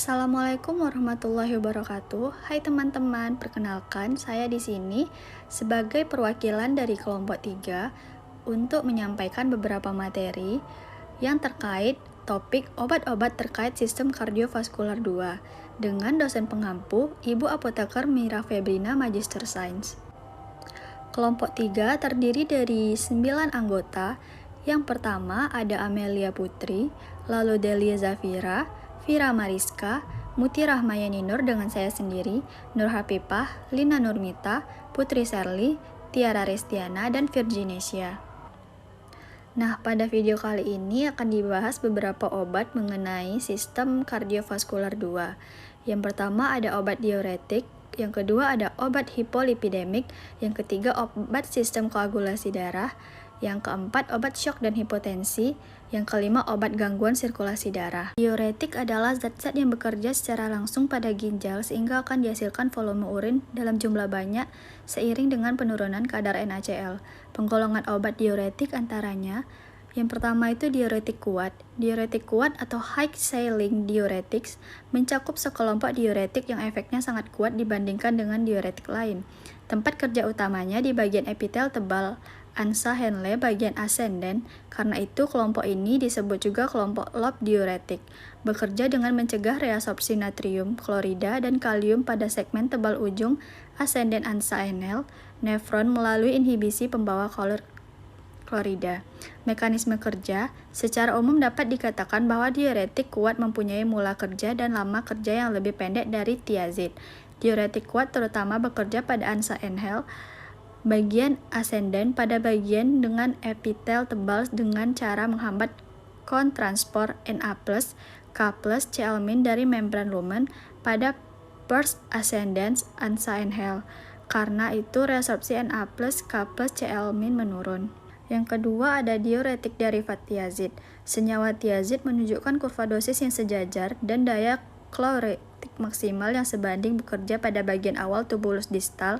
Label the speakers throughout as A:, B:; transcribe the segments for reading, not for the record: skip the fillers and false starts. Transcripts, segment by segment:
A: Assalamualaikum warahmatullahi wabarakatuh. Hai teman-teman, perkenalkan saya di sini sebagai perwakilan dari kelompok 3 untuk menyampaikan beberapa materi yang terkait topik obat-obat terkait sistem kardiovaskular 2 dengan dosen pengampu Ibu Apoteker Mira Febrina Magister Sains. Kelompok 3 terdiri dari 9 anggota. Yang pertama ada Amelia Putri, lalu Delia Zafira, Vira Mariska, Muti Rahmayani Nur dengan saya sendiri, Nur Hapipah, Lina Nurmita, Putri Serly, Tiara Restiana, dan Virginesia. Nah, pada video kali ini akan dibahas beberapa obat mengenai sistem kardiovaskular 2. Yang pertama ada obat diuretik, yang kedua ada obat hipolipidemik, yang ketiga obat sistem koagulasi darah, yang keempat obat syok dan hipotensi, yang kelima obat gangguan sirkulasi darah. Diuretik adalah zat-zat yang bekerja secara langsung pada ginjal sehingga akan dihasilkan volume urin dalam jumlah banyak seiring dengan penurunan kadar NaCl. Penggolongan obat diuretik antaranya yang pertama itu diuretik kuat. Diuretik kuat atau high saline diuretics mencakup sekelompok diuretik yang efeknya sangat kuat dibandingkan dengan diuretik lain. Tempat kerja utamanya di bagian epitel tebal Ansa Henle bagian ascendent, karena itu kelompok ini disebut juga kelompok lob diuretik. Bekerja dengan mencegah reabsorpsi natrium, klorida, dan kalium pada segmen tebal ujung ascendent Ansa Henle nefron melalui inhibisi pembawa klorida. Mekanisme kerja, secara umum dapat dikatakan bahwa diuretik kuat mempunyai mula kerja dan lama kerja yang lebih pendek dari tiazid. Diuretik kuat terutama bekerja pada Ansa Henle bagian ascendant pada bagian dengan epitel tebal dengan cara menghambat kontransport Na+, K+, Cl- dari membran lumen pada first ascendant Ansa Henle. Karena itu reabsorpsi Na+, K+, Cl- menurun. Yang kedua ada diuretik derivat tiazid. Senyawa tiazid menunjukkan kurva dosis yang sejajar dan daya kloretik maksimal yang sebanding bekerja pada bagian awal tubulus distal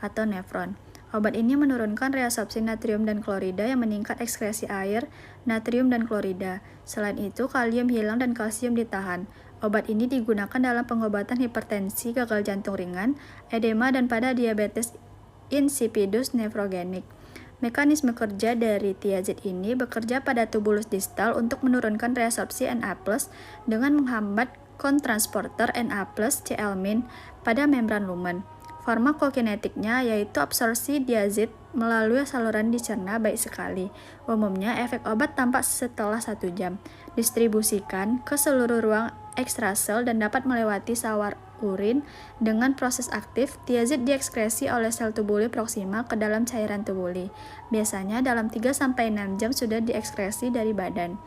A: atau nefron. Obat ini menurunkan reabsorpsi natrium dan klorida yang meningkat ekskresi air, natrium dan klorida. Selain itu, kalium hilang dan kalsium ditahan. Obat ini digunakan dalam pengobatan hipertensi, gagal jantung ringan, edema, dan pada diabetes insipidus nefrogenik. Mekanisme kerja dari tiazid ini bekerja pada tubulus distal untuk menurunkan reabsorpsi Na+, dengan menghambat kontransporter Na+, Cl- pada membran lumen. Farmakokinetiknya yaitu absorpsi diazid melalui saluran dicerna baik sekali. Umumnya efek obat tampak setelah 1 jam. Distribusikan ke seluruh ruang ekstrasel dan dapat melewati sawar urin. Dengan proses aktif, tiazid diekskresi oleh sel tubuli proksimal ke dalam cairan tubuli. Biasanya dalam 3-6 jam sudah diekskresi dari badan.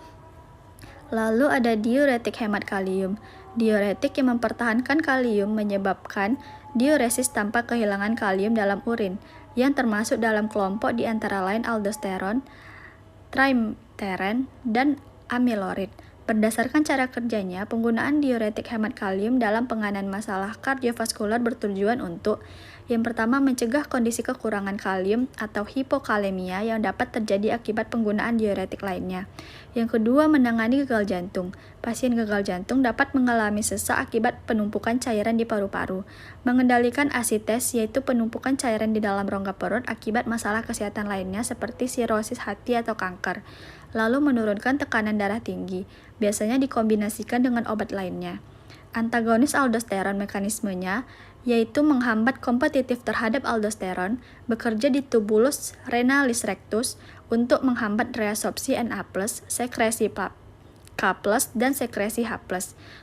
A: Lalu ada diuretik hemat kalium. Diuretik yang mempertahankan kalium menyebabkan diuresis tanpa kehilangan kalium dalam urin, yang termasuk dalam kelompok di antara lain aldosteron, trimethophan, dan amilorid. Berdasarkan cara kerjanya, penggunaan diuretik hemat kalium dalam penanganan masalah kardiovaskular bertujuan untuk yang pertama, mencegah kondisi kekurangan kalium atau hipokalemia yang dapat terjadi akibat penggunaan diuretik lainnya. Yang kedua, menangani gagal jantung. Pasien gagal jantung dapat mengalami sesak akibat penumpukan cairan di paru-paru. Mengendalikan asites, yaitu penumpukan cairan di dalam rongga perut akibat masalah kesehatan lainnya seperti sirosis hati atau kanker. Lalu menurunkan tekanan darah tinggi, biasanya dikombinasikan dengan obat lainnya. Antagonis aldosteron mekanismenya yaitu menghambat kompetitif terhadap aldosteron, bekerja di tubulus renalis rectus untuk menghambat reabsorpsi Na+, sekresi K+, dan sekresi H+.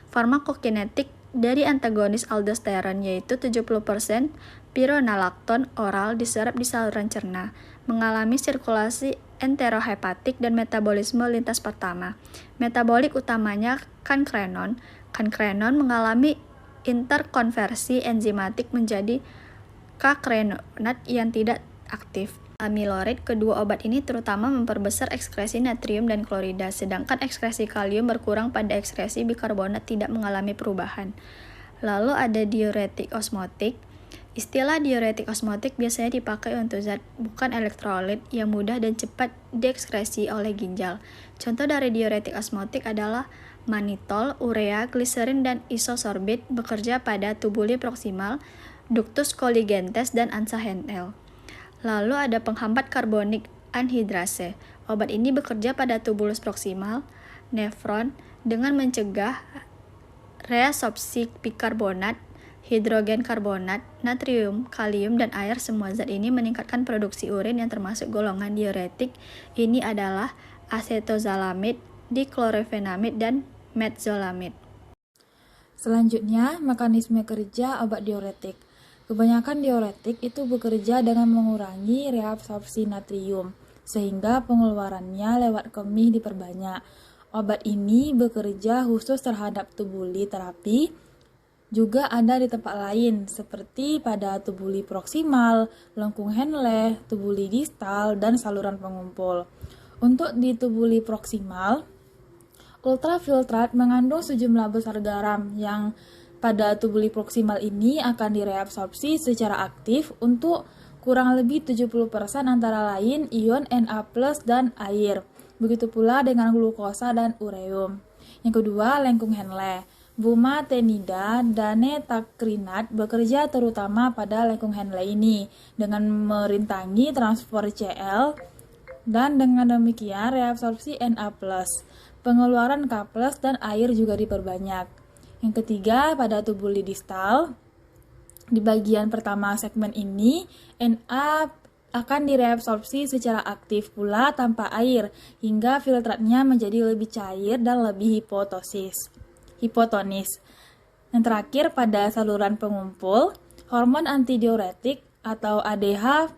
A: Farmakokinetik dari antagonis aldosteron yaitu 70% pironalakton oral diserap di saluran cerna, mengalami sirkulasi enterohepatik dan metabolisme lintas pertama. Metabolik utamanya kankrenon. Kankrenon mengalami interkonversi enzimatik menjadi kakrenonat yang tidak aktif. Amilorid, kedua obat ini terutama memperbesar ekskresi natrium dan klorida, sedangkan ekskresi kalium berkurang pada ekskresi bikarbonat tidak mengalami perubahan. Lalu ada diuretik osmotik. Istilah diuretik osmotik biasanya dipakai untuk zat bukan elektrolit yang mudah dan cepat diekskresi oleh ginjal. Contoh dari diuretik osmotik adalah Manitol, urea, gliserin, dan isosorbit bekerja pada tubuli proksimal, ductus colligentes, dan ansa Henle. Lalu ada penghambat karbonik anhidrase. Obat ini bekerja pada tubulus proksimal, nefron, dengan mencegah reabsorpsi bikarbonat, hidrogen karbonat, natrium, kalium, dan air. Semua zat ini meningkatkan produksi urin yang termasuk golongan diuretik. Ini adalah asetozalamid, diklorofenamid, dan metzolamid.
B: Selanjutnya, mekanisme kerja obat diuretik. Kebanyakan diuretik itu bekerja dengan mengurangi reabsorpsi natrium, sehingga pengeluarannya lewat kemih diperbanyak. Obat ini bekerja khusus terhadap tubuli terapi, juga ada di tempat lain, seperti pada tubuli proksimal, lengkung Henle, tubuli distal, dan saluran pengumpul. Untuk di tubuli proksimal, ultrafiltrat mengandung sejumlah besar garam yang pada tubuli proksimal ini akan direabsorpsi secara aktif untuk kurang lebih 70% antara lain ion Na+ dan air. Begitu pula dengan glukosa dan ureum. Yang kedua, lengkung Henle. Bumatenida dan netakrinat bekerja terutama pada lengkung Henle ini dengan merintangi transport Cl dan dengan demikian reabsorpsi Na+. Pengeluaran K+ dan air juga diperbanyak. Yang ketiga, pada tubuli distal, di bagian pertama segmen ini, Na akan direabsorpsi secara aktif pula tanpa air, hingga filtratnya menjadi lebih cair dan lebih hipotonis. Yang terakhir, pada saluran pengumpul, hormon antidiuretik atau ADH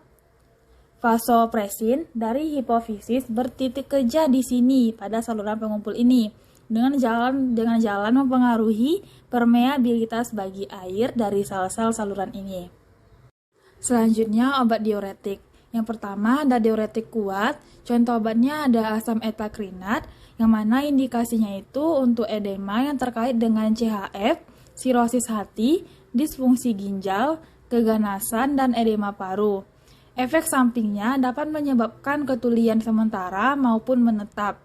B: vasopresin dari hipofisis bertitik kerja di sini pada saluran pengumpul ini dengan jalan mempengaruhi permeabilitas bagi air dari sel-sel saluran ini. Selanjutnya, obat diuretik. Yang pertama ada diuretik kuat. Contoh obatnya ada asam etakrinat, yang mana indikasinya itu untuk edema yang terkait dengan CHF, sirosis hati, disfungsi ginjal, keganasan, dan edema paru. Efek sampingnya dapat menyebabkan ketulian sementara maupun menetap.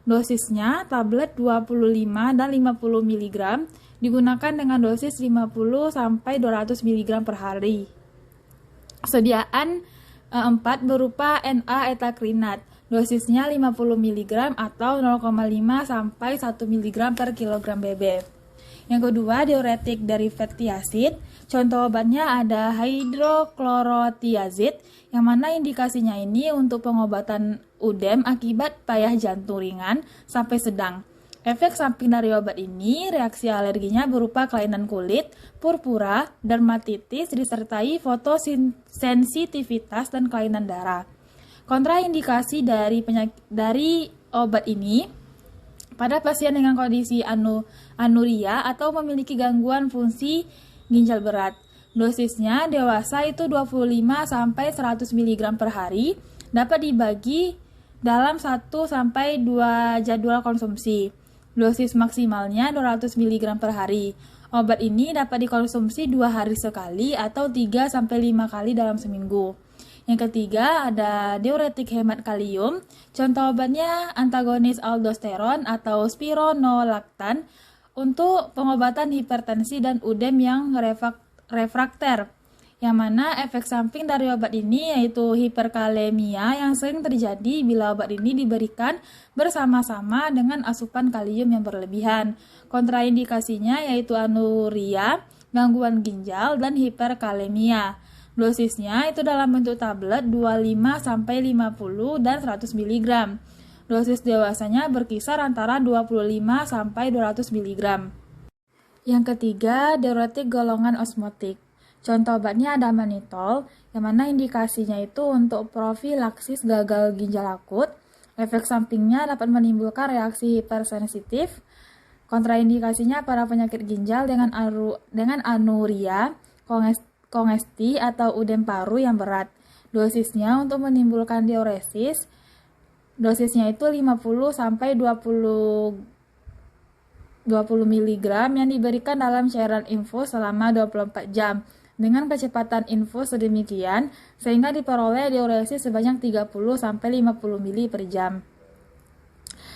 B: Dosisnya tablet 25 dan 50 mg digunakan dengan dosis 50-200 mg per hari. Sediaan 4 berupa Na-etakrinat, dosisnya 50 mg atau 0,5 sampai 1 mg per kilogram BB. Yang kedua, diuretik dari fatty acid. Contoh obatnya ada hidroklorotiazid, yang mana indikasinya ini untuk pengobatan udem akibat payah jantung ringan sampai sedang. Efek samping dari obat ini, reaksi alerginya berupa kelainan kulit, purpura, dermatitis, disertai fotosensitivitas dan kelainan darah. Kontraindikasi dari obat ini pada pasien dengan kondisi anuria atau memiliki gangguan fungsi ginjal berat. Dosisnya dewasa itu 25 sampai 100 mg per hari, dapat dibagi dalam 1 sampai 2 jadwal konsumsi. Dosis maksimalnya 200 mg per hari. Obat ini dapat dikonsumsi 2 hari sekali atau 3 sampai 5 kali dalam seminggu. Yang ketiga ada diuretik hemat kalium. Contoh obatnya antagonis aldosteron atau spironolaktan untuk pengobatan hipertensi dan udem yang refrakter. Yang mana efek samping dari obat ini yaitu hiperkalemia yang sering terjadi bila obat ini diberikan bersama-sama dengan asupan kalium yang berlebihan. Kontraindikasinya yaitu anuria, gangguan ginjal, dan hiperkalemia. Dosisnya itu dalam bentuk tablet 25 sampai 50 dan 100 mg. Dosis dewasanya berkisar antara 25 sampai 200 mg. Yang ketiga, diuretik golongan osmotik. Contoh obatnya ada manitol, yang mana indikasinya itu untuk profilaksis gagal ginjal akut. Efek sampingnya dapat menimbulkan reaksi hipersensitif. Kontraindikasinya pada penyakit ginjal dengan anuria, kongesti atau udem paru yang berat. Dosisnya untuk menimbulkan diuresis, dosisnya itu 50 sampai 20 mg yang diberikan dalam cairan infus selama 24 jam dengan kecepatan infus sedemikian sehingga diperoleh diuresis sebanyak 30 sampai 50 ml per jam.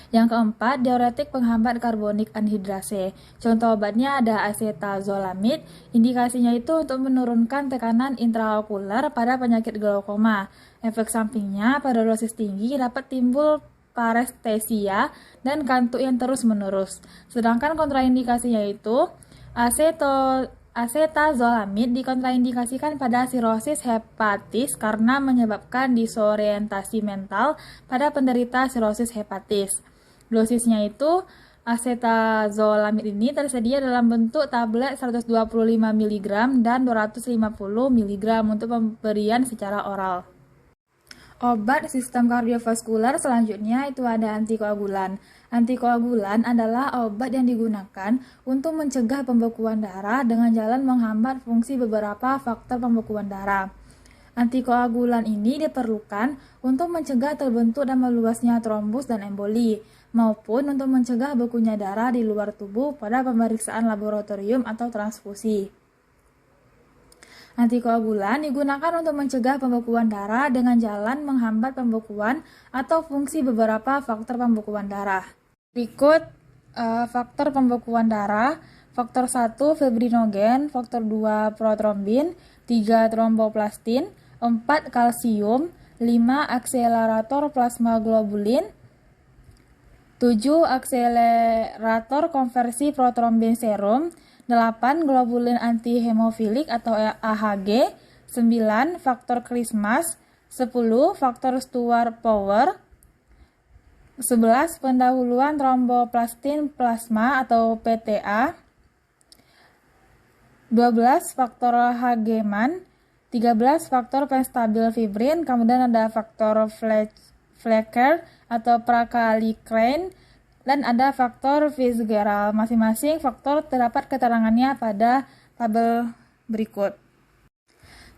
B: Yang keempat, diuretik penghambat karbonik anhidrase. Contoh obatnya ada acetazolamid. Indikasinya itu untuk menurunkan tekanan intraokular pada penyakit glaukoma. Efek sampingnya pada dosis tinggi dapat timbul parestesia dan kantuk yang terus-menerus. Sedangkan kontraindikasinya itu acetazolamid dikontraindikasikan pada sirosis hepatis karena menyebabkan disorientasi mental pada penderita sirosis hepatis. Dosisnya itu acetazolamid ini tersedia dalam bentuk tablet 125 mg dan 250 mg untuk pemberian secara oral. Obat sistem kardiovaskular selanjutnya itu ada antikoagulan. Antikoagulan adalah obat yang digunakan untuk mencegah pembekuan darah dengan jalan menghambat fungsi beberapa faktor pembekuan darah. Antikoagulan ini diperlukan untuk mencegah terbentuk dan meluasnya trombus dan emboli, maupun untuk mencegah bekunya darah di luar tubuh pada pemeriksaan laboratorium atau transfusi. Antikoagulan digunakan untuk mencegah pembekuan darah dengan jalan menghambat pembekuan atau fungsi beberapa faktor pembekuan darah. Berikut faktor pembekuan darah. Faktor 1 fibrinogen, faktor 2 protrombin, 3 tromboplastin, 4 kalsium, 5 akselerator plasma globulin, 7 akselerator konversi protrombin serum, 8 globulin antihemofilik atau AHG, 9 faktor Christmas, 10 faktor Stuart Power, 11 pendahuluan tromboplastin plasma atau PTA, 12 faktor Hageman, 13 faktor penstabil fibrin, kemudian ada faktor Flecker atau Prakallikrein, dan ada faktor Fitzgerald. Masing-masing faktor terdapat keterangannya pada tabel berikut.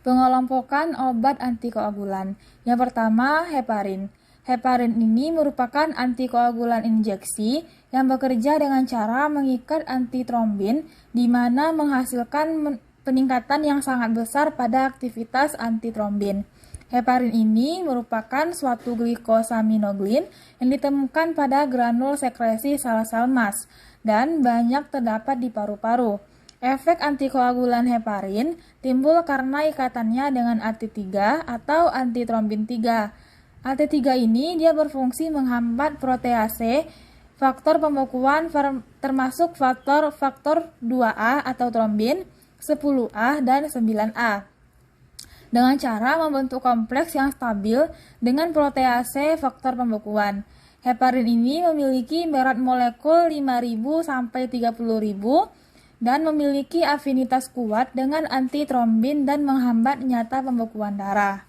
B: Pengelompokan obat antikoagulan. Yang pertama, heparin. Heparin ini merupakan antikoagulan injeksi yang bekerja dengan cara mengikat antitrombin di mana menghasilkan peningkatan yang sangat besar pada aktivitas antitrombin. Heparin ini merupakan suatu glikosaminoglin yang ditemukan pada granul sekresi sel-sel emas dan banyak terdapat di paru-paru. Efek antikoagulan heparin timbul karena ikatannya dengan AT3 atau antitrombin 3. AT3 ini dia berfungsi menghambat protease, faktor pembekuan termasuk faktor 2A atau trombin, 10A dan 9A. Dengan cara membentuk kompleks yang stabil dengan protease faktor pembekuan. Heparin ini memiliki berat molekul 5.000 sampai 30.000 dan memiliki afinitas kuat dengan antitrombin dan menghambat nyata pembekuan darah.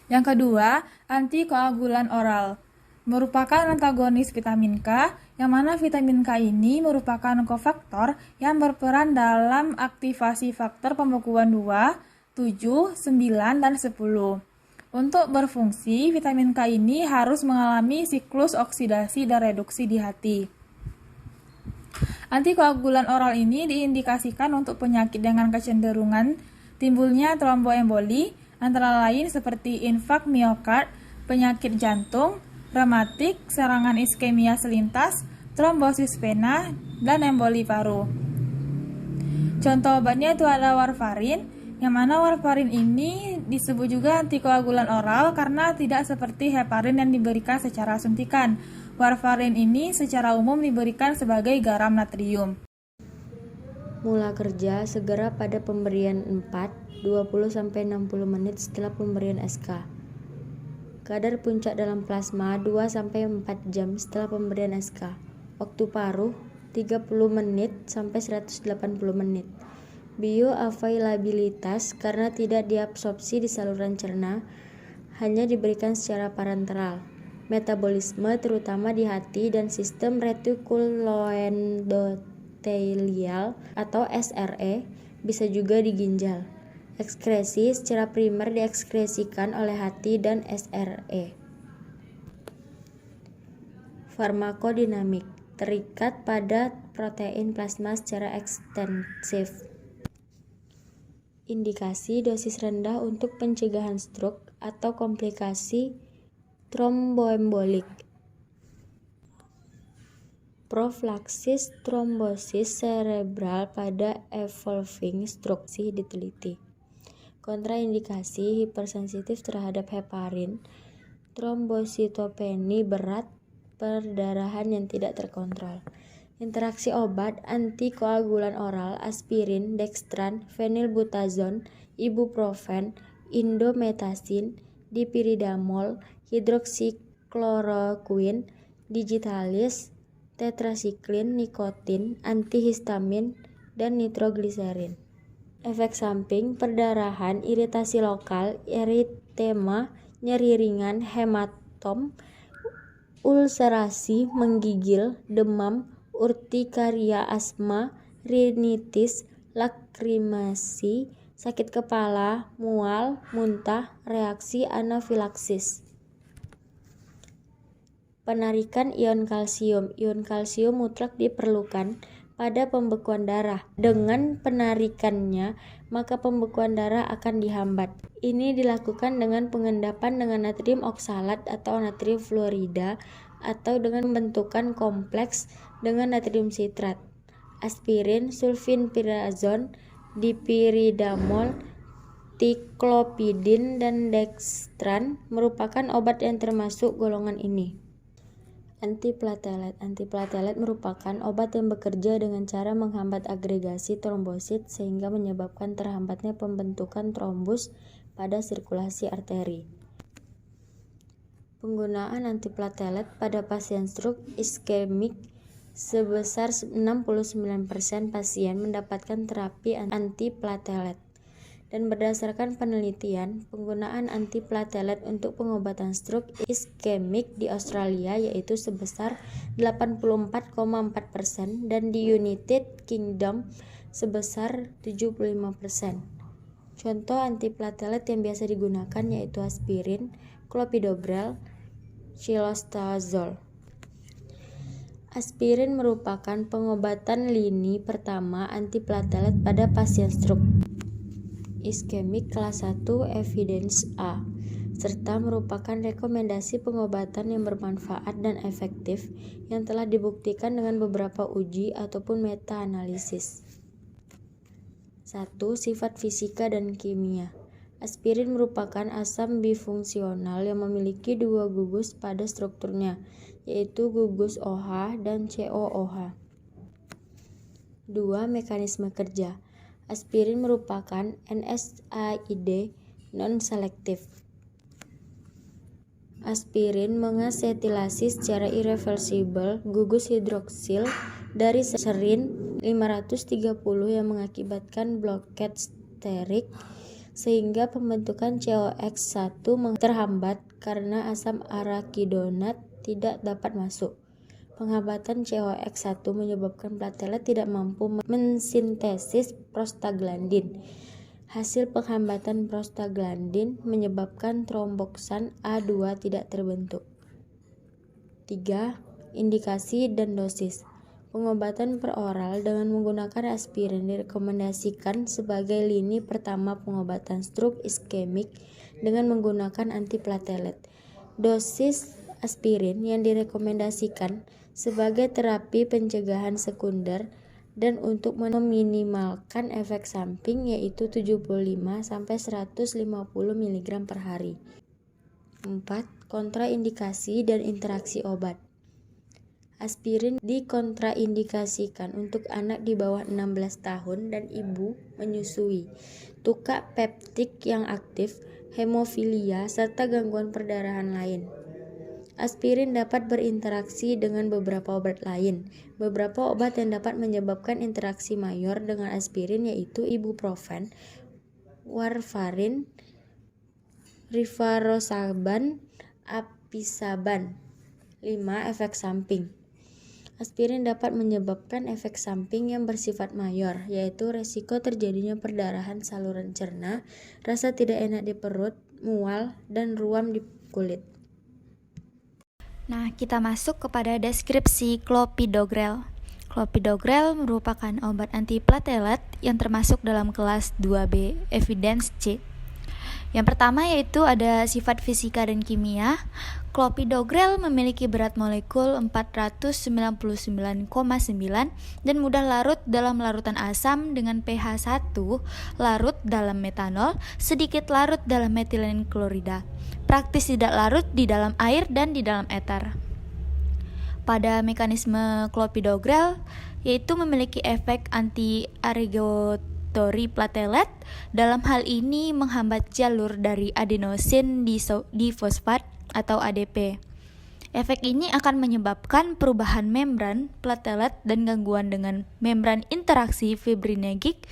B: Yang kedua, antikoagulan oral. Merupakan antagonis vitamin K, yang mana vitamin K ini merupakan kofaktor yang berperan dalam aktivasi faktor pembekuan 2, 7, 9, dan 10. Untuk berfungsi, vitamin K ini harus mengalami siklus oksidasi dan reduksi di hati. Antikoagulan oral ini diindikasikan untuk penyakit dengan kecenderungan timbulnya tromboemboli, antara lain seperti infak miokard, penyakit jantung, rematik, serangan iskemia selintas, trombosis vena, dan emboli paru. Contoh obatnya itu ada warfarin, yang mana warfarin ini disebut juga antikoagulan oral karena tidak seperti heparin yang diberikan secara suntikan. Warfarin ini secara umum diberikan sebagai garam natrium.
C: Mula kerja segera pada pemberian 4, 20-60 menit setelah pemberian SK. Kadar puncak dalam plasma 2-4 jam setelah pemberian SK. Waktu paruh 30 menit sampai 180 menit. Bioavailabilitas karena tidak diabsorpsi di saluran cerna, hanya diberikan secara parenteral. Metabolisme terutama di hati dan sistem retikuloendotelial atau SRE, bisa juga di ginjal. Ekskresi secara primer diekskresikan oleh hati dan SRE. Farmakodinamik terikat pada protein plasma secara ekstensif. Indikasi dosis rendah untuk pencegahan stroke atau komplikasi tromboembolik. Profilaksis trombosis cerebral pada evolving stroke diteliti. Kontraindikasi hipersensitif terhadap heparin, trombositopeni berat, perdarahan yang tidak terkontrol. Interaksi obat antikoagulan oral, aspirin, dextran, fenilbutazon, ibuprofen, indometasin, dipiridamol, hidroksikloroquine, digitalis, tetrasiklin, nikotin, antihistamin, dan nitrogliserin. Efek samping: perdarahan, iritasi lokal, eritema, nyeri ringan, hematom, ulserasi, menggigil, demam, urtikaria, asma, rinitis, lakrimasi, sakit kepala, mual, muntah, reaksi anafilaksis. Penarikan ion kalsium. Ion kalsium mutlak diperlukan pada pembekuan darah. Dengan penarikannya, maka pembekuan darah akan dihambat. Ini dilakukan dengan pengendapan dengan natrium oksalat atau natrium fluorida atau dengan pembentukan kompleks dengan natrium sitrat. Aspirin, sulfenpirazon, dipiridamol, tiklopidin, dan dextran merupakan obat yang termasuk golongan ini. Antiplatelet. Antiplatelet merupakan obat yang bekerja dengan cara menghambat agregasi trombosit sehingga menyebabkan terhambatnya pembentukan trombus pada sirkulasi arteri. Penggunaan antiplatelet pada pasien stroke iskemik sebesar 69% pasien mendapatkan terapi antiplatelet. Dan berdasarkan penelitian, penggunaan antiplatelet untuk pengobatan stroke iskemik di Australia yaitu sebesar 84,4% dan di United Kingdom sebesar 75%. Contoh antiplatelet yang biasa digunakan yaitu aspirin, clopidogrel, xylostazol. Aspirin merupakan pengobatan lini pertama antiplatelet pada pasien stroke iskemik kelas 1 evidence A, serta merupakan rekomendasi pengobatan yang bermanfaat dan efektif yang telah dibuktikan dengan beberapa uji ataupun meta-analisis. 1. Sifat fisika dan kimia. Aspirin merupakan asam bifungsional yang memiliki dua gugus pada strukturnya, yaitu gugus OH dan COOH. 2. Mekanisme kerja. Aspirin merupakan NSAID non-selektif. Aspirin mengasetilasi secara irreversibel gugus hidroksil dari serin 530 yang mengakibatkan blokade sterik sehingga pembentukan COX-1 terhambat karena asam arakidonat tidak dapat masuk. Penghambatan COX-1 menyebabkan platelet tidak mampu mensintesis prostaglandin. Hasil penghambatan prostaglandin menyebabkan tromboksan A2 tidak terbentuk. 3. Indikasi dan dosis. Pengobatan peroral dengan menggunakan aspirin direkomendasikan sebagai lini pertama pengobatan stroke iskemik dengan menggunakan antiplatelet. Dosis aspirin yang direkomendasikan sebagai terapi pencegahan sekunder dan untuk meminimalkan efek samping yaitu 75-150 mg per hari. 4. Kontraindikasi dan interaksi obat. Aspirin dikontraindikasikan untuk anak di bawah 16 tahun dan ibu menyusui, tukak peptik yang aktif, hemofilia, serta gangguan perdarahan lain. Aspirin dapat berinteraksi dengan beberapa obat lain. Beberapa obat yang dapat menyebabkan interaksi mayor dengan aspirin yaitu ibuprofen, warfarin, rivaroxaban, apisaban. 5. Efek samping. Aspirin dapat menyebabkan efek samping yang bersifat mayor, yaitu resiko terjadinya perdarahan saluran cerna, rasa tidak enak di perut, mual, dan ruam di kulit.
A: Nah, kita masuk kepada deskripsi clopidogrel. Clopidogrel merupakan obat antiplatelet yang termasuk dalam kelas 2B evidence C. Yang pertama yaitu ada sifat fisika dan kimia. Clopidogrel memiliki berat molekul 499,9 dan mudah larut dalam larutan asam dengan pH 1, larut dalam metanol, sedikit larut dalam metilen klorida. Praktis tidak larut di dalam air dan di dalam eter. Pada mekanisme clopidogrel yaitu memiliki efek anti-agregatory platelet. Dalam hal ini menghambat jalur dari adenosin di fosfat atau ADP. Efek ini akan menyebabkan perubahan membran platelet dan gangguan dengan membran interaksi fibrinergic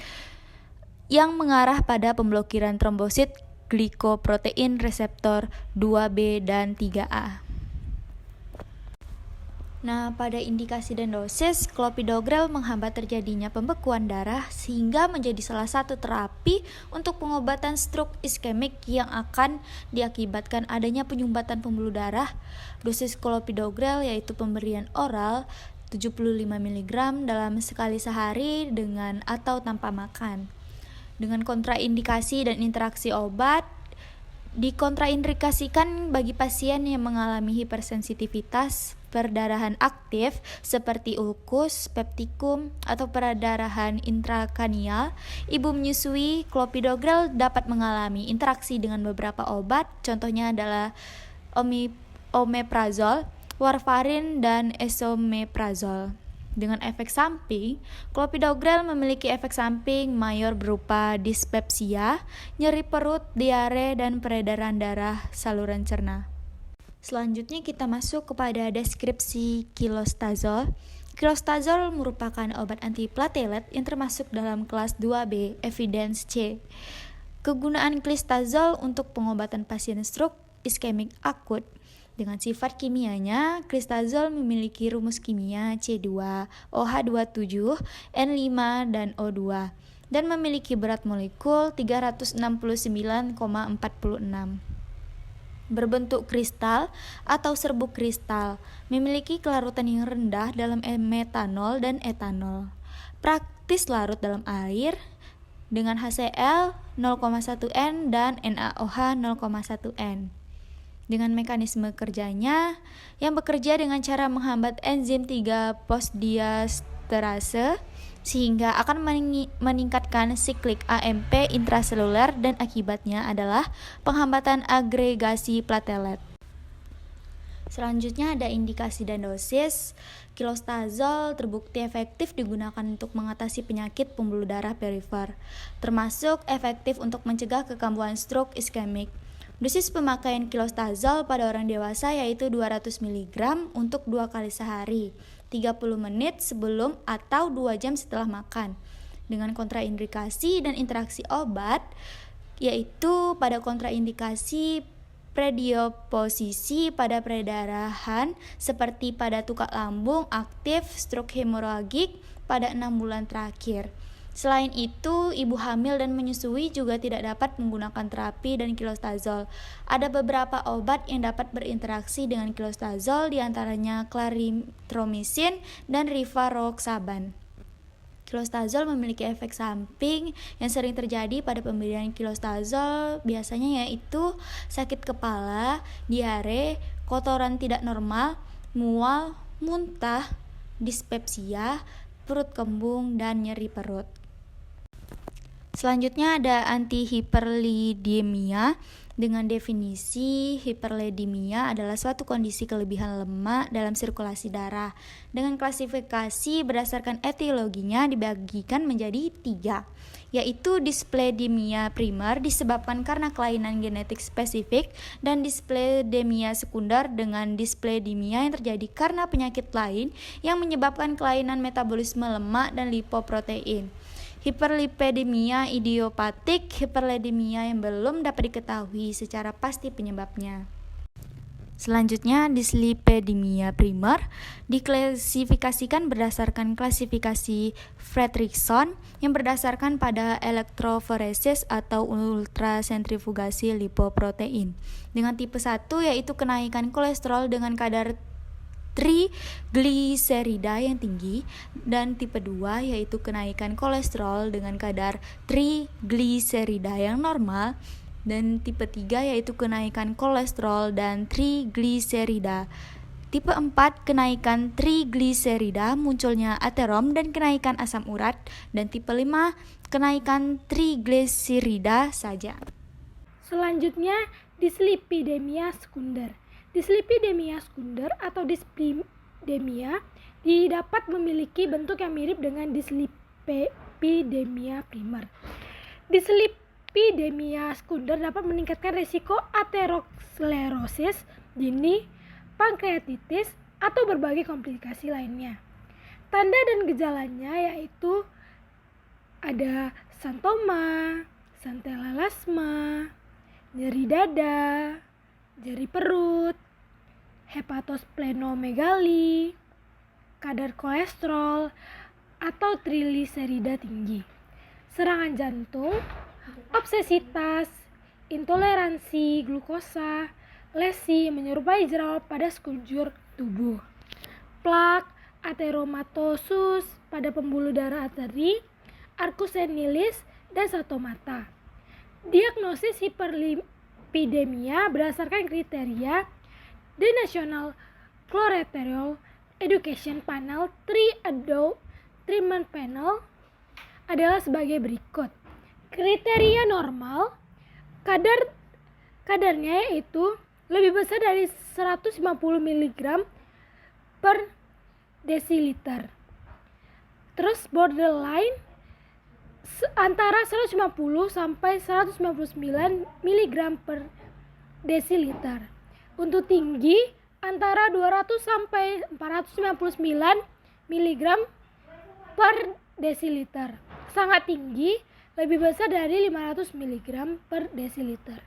A: yang mengarah pada pemblokiran trombosit glikoprotein reseptor 2B dan 3A. Nah, pada indikasi dan dosis, clopidogrel menghambat terjadinya pembekuan darah sehingga menjadi salah satu terapi untuk pengobatan stroke iskemik yang akan diakibatkan adanya penyumbatan pembuluh darah. Dosis clopidogrel yaitu pemberian oral 75 mg dalam sekali sehari dengan atau tanpa makan. Dengan kontraindikasi dan interaksi obat, dikontraindikasikan bagi pasien yang mengalami hipersensitivitas perdarahan aktif seperti ulkus, peptikum, atau perdarahan intrakranial. Ibu menyusui, clopidogrel dapat mengalami interaksi dengan beberapa obat, contohnya adalah omeprazol, warfarin, dan esomeprazol. Dengan efek samping, clopidogrel memiliki efek samping mayor berupa dispepsia, nyeri perut, diare, dan peredaran darah saluran cerna. Selanjutnya kita masuk kepada deskripsi kilostazol. Kilostazol merupakan obat antiplatelet yang termasuk dalam kelas 2B, evidence C. Kegunaan kilostazol untuk pengobatan pasien stroke iskemik akut. Dengan sifat kimianya, kilostazol memiliki rumus kimia C2, OH27, N5, dan O2, dan memiliki berat molekul 369,46. Berbentuk kristal atau serbuk kristal, memiliki kelarutan yang rendah dalam metanol dan etanol. Praktis larut dalam air dengan HCl 0,1 N dan NaOH 0,1 N. Dengan mekanisme kerjanya yang bekerja dengan cara menghambat enzim 3 fosdiesterase sehingga akan meningkatkan siklik AMP intraseluler dan akibatnya adalah penghambatan agregasi platelet. Selanjutnya ada indikasi dan dosis. Kilostazol terbukti efektif digunakan untuk mengatasi penyakit pembuluh darah perifer, termasuk efektif untuk mencegah kekambuhan stroke iskemik. Dosis pemakaian kilostazol pada orang dewasa yaitu 200 mg untuk 2 kali sehari, 30 menit sebelum atau 2 jam setelah makan. Dengan kontraindikasi dan interaksi obat, yaitu pada kontraindikasi predisposisi pada perdarahan seperti pada tukak lambung aktif, stroke hemoragik pada 6 bulan terakhir. Selain itu, ibu hamil dan menyusui juga tidak dapat menggunakan terapi dan kilostazol. Ada beberapa obat yang dapat berinteraksi dengan kilostazol, diantaranya clarithromycin dan rivaroxaban. Kilostazol memiliki efek samping yang sering terjadi pada pemberian kilostazol, biasanya yaitu sakit kepala, diare, kotoran tidak normal, mual, muntah, dispepsia, perut kembung, dan nyeri perut. Selanjutnya ada antihiperlidemia. Dengan definisi, hiperlidemia adalah suatu kondisi kelebihan lemak dalam sirkulasi darah. Dengan klasifikasi berdasarkan etiologinya dibagikan menjadi 3, yaitu dyslipidemia primer disebabkan karena kelainan genetik spesifik dan dyslipidemia sekunder dengan dyslipidemia yang terjadi karena penyakit lain yang menyebabkan kelainan metabolisme lemak dan lipoprotein. Hiperlipidemia idiopatik, hiperlipidemia yang belum dapat diketahui secara pasti penyebabnya. Selanjutnya, dyslipidemia primer diklasifikasikan berdasarkan klasifikasi Fredrickson yang berdasarkan pada elektroforesis atau ultrasentrifugasi lipoprotein. Dengan tipe 1 yaitu kenaikan kolesterol dengan kadar trigliserida yang tinggi, dan tipe 2 yaitu kenaikan kolesterol dengan kadar trigliserida yang normal. Dan tipe 3 yaitu kenaikan kolesterol dan trigliserida. Tipe 4 kenaikan trigliserida, munculnya aterom dan kenaikan asam urat. Dan tipe 5 kenaikan trigliserida saja.
D: Selanjutnya, dislipidemia sekunder. Dislipidemia sekunder atau dislipidemia didapat memiliki bentuk yang mirip dengan dislipidemia primer. Dislipidemia sekunder dapat meningkatkan risiko aterosklerosis dini, pankreatitis, atau berbagai komplikasi lainnya. Tanda dan gejalanya yaitu ada santoma, santellasma, nyeri dada, nyeri perut, hepatosplenomegali, kadar kolesterol, atau trigliserida tinggi, serangan jantung, obesitas, intoleransi glukosa, lesi menyerupai jerawat pada sekujur tubuh, plak, ateromatosus pada pembuluh darah arteri, arcus senilis, dan stomata. Diagnosis hiperlipidemia berdasarkan kriteria The National Cholesteral Education Panel 3 Adult Treatment Panel adalah sebagai berikut. Kriteria normal, kadarnya yaitu lebih besar dari 150 mg per desiliter. Terus borderline antara 150 sampai 199 mg per desiliter. Untuk tinggi antara 200 sampai 499 mg per desiliter. Sangat tinggi, lebih besar dari 500 mg per desiliter.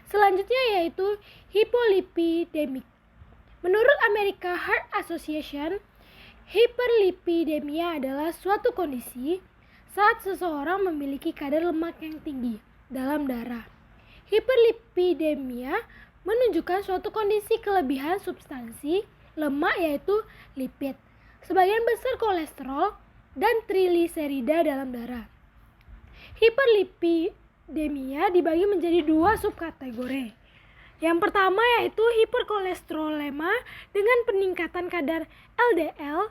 D: Selanjutnya yaitu hipolipidemik. Menurut American Heart Association, hiperlipidemia adalah suatu kondisi saat seseorang memiliki kadar lemak yang tinggi dalam darah. Hiperlipidemia menunjukkan suatu kondisi kelebihan substansi lemak yaitu lipid, sebagian besar kolesterol, dan trigliserida dalam darah. Hiperlipidemia dibagi menjadi dua subkategori. Yang pertama yaitu hiperkolesterolema dengan peningkatan kadar LDL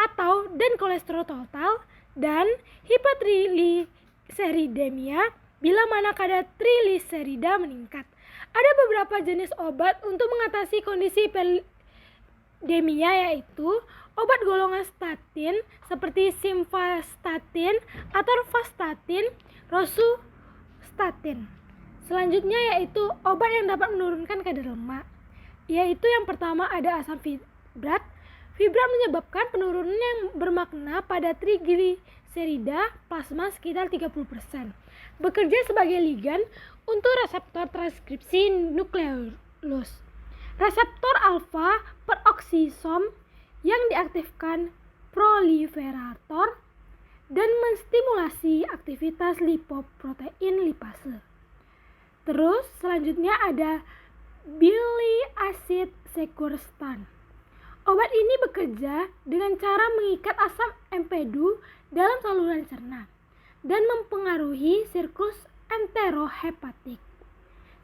D: atau dan kolesterol total, dan hipertrigliseridemia bila mana kadar trigliserida meningkat. Ada beberapa jenis obat untuk mengatasi kondisi hiperlipidemia yaitu obat golongan statin seperti simvastatin, atorvastatin, rosustatin. Selanjutnya yaitu obat yang dapat menurunkan kadar lemak. Yaitu yang pertama ada asam fibrat. Fibrat menyebabkan penurunan yang bermakna pada trigliserida plasma sekitar 30%. Bekerja sebagai ligan untuk reseptor transkripsi nukleolus. Reseptor alfa peroksisom yang diaktifkan proliferator dan menstimulasi aktivitas lipoprotein lipase. Terus selanjutnya ada bile acid sequestran. Obat ini bekerja dengan cara mengikat asam empedu dalam saluran cerna dan mempengaruhi siklus enterohepatik.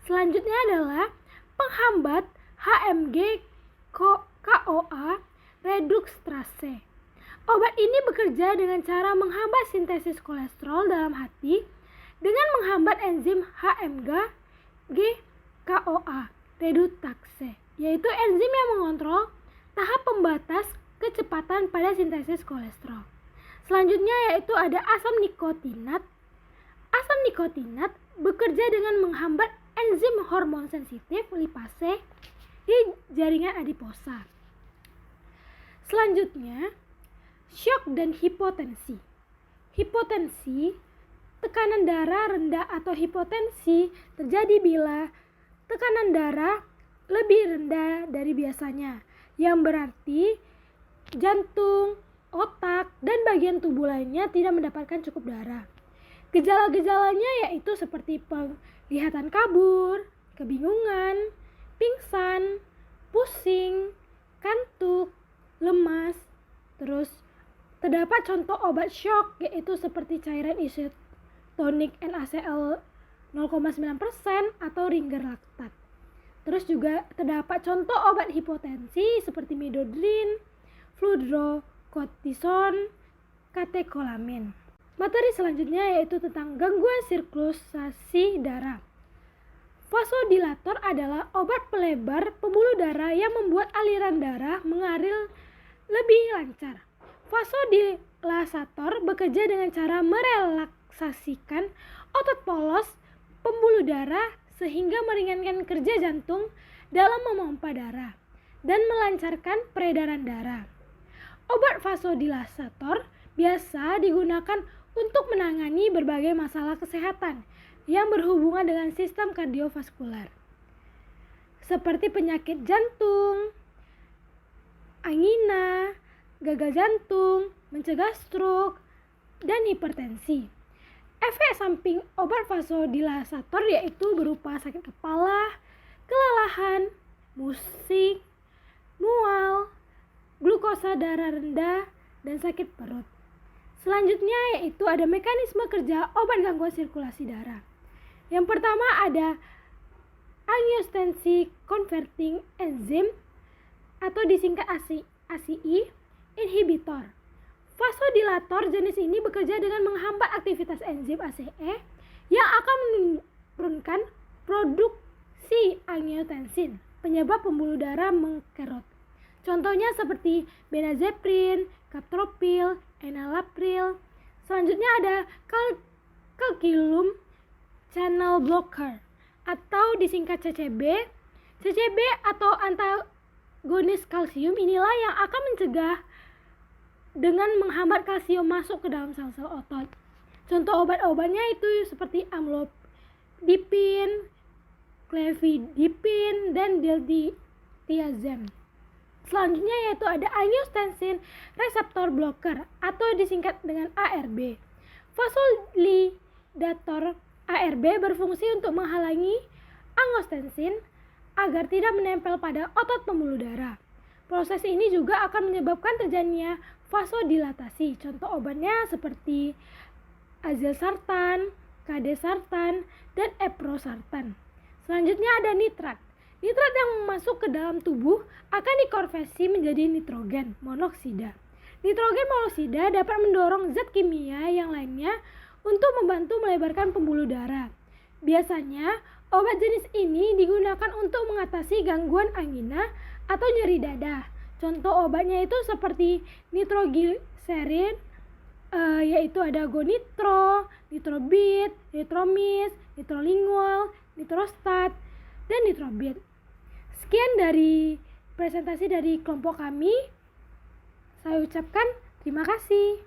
D: Selanjutnya adalah penghambat HMG CoA reduxtrase. Obat ini bekerja dengan cara menghambat sintesis kolesterol dalam hati dengan menghambat enzim HMG CoA reductase, yaitu enzim yang mengontrol tahap pembatas kecepatan pada sintesis kolesterol. Selanjutnya yaitu ada asam nikotinat. Asam nikotinat bekerja dengan menghambat enzim hormon sensitif lipase di jaringan adiposa. Selanjutnya, shock dan hipotensi. Hipotensi, tekanan darah rendah atau hipotensi terjadi bila tekanan darah lebih rendah dari biasanya, yang berarti jantung, otak, dan bagian tubuh lainnya tidak mendapatkan cukup darah. Gejala-gejalanya yaitu seperti penglihatan kabur, kebingungan, pingsan, pusing, kantuk, lemas. Terus terdapat contoh obat shock yaitu seperti cairan isotonik NaCl 0,9% atau ringer laktat. Terus juga terdapat contoh obat hipotensi seperti midodrine, fludrocortisone, katekolamin. Materi selanjutnya yaitu tentang gangguan sirkulasi darah. Vasodilator adalah obat pelebar pembuluh darah yang membuat aliran darah mengalir lebih lancar. Vasodilator bekerja dengan cara merelaksasikan otot polos pembuluh darah sehingga meringankan kerja jantung dalam memompa darah dan melancarkan peredaran darah. Obat vasodilator biasa digunakan untuk menangani berbagai masalah kesehatan yang berhubungan dengan sistem kardiovaskular, seperti penyakit jantung, angina, gagal jantung, mencegah stroke, dan hipertensi. Efek samping obat vasodilator yaitu berupa sakit kepala, kelelahan, musik, mual, glukosa darah rendah, dan sakit perut. Selanjutnya yaitu ada mekanisme kerja obat gangguan sirkulasi darah. Yang pertama ada angiotensin converting enzyme atau disingkat ACI inhibitor. Vasodilator jenis ini bekerja dengan menghambat aktivitas enzim ACE yang akan menurunkan produksi angiotensin, penyebab pembuluh darah mengkerot. Contohnya seperti benazeprin, captopril, enalapril. Selanjutnya ada calcium channel blocker atau disingkat CCB. CCB atau antagonis kalsium inilah yang akan mencegah dengan menghambat kalsium masuk ke dalam sel-sel otot. Contoh obat-obatnya itu seperti amlodipin, clofidipin, dan diltiazem. Selanjutnya yaitu ada angiotensin receptor blocker atau disingkat dengan ARB. Vasodilator ARB berfungsi untuk menghalangi angiotensin agar tidak menempel pada otot pembuluh darah. Proses ini juga akan menyebabkan terjadinya vasodilatasi. Contoh obatnya seperti azilsartan, kadesartan, dan eprosartan. Selanjutnya ada nitrat. Nitrat yang masuk ke dalam tubuh akan dikonversi menjadi nitrogen monoksida. Nitrogen monoksida dapat mendorong zat kimia yang lainnya untuk membantu melebarkan pembuluh darah. Biasanya, obat jenis ini digunakan untuk mengatasi gangguan angina atau nyeri dada. Contoh obatnya itu seperti nitrogliserin, yaitu ada gonitro, nitrobit, nitromis, nitrolingual, nitrostat, dan nitrobit. Sekian dari presentasi dari kelompok kami. Saya ucapkan terima kasih.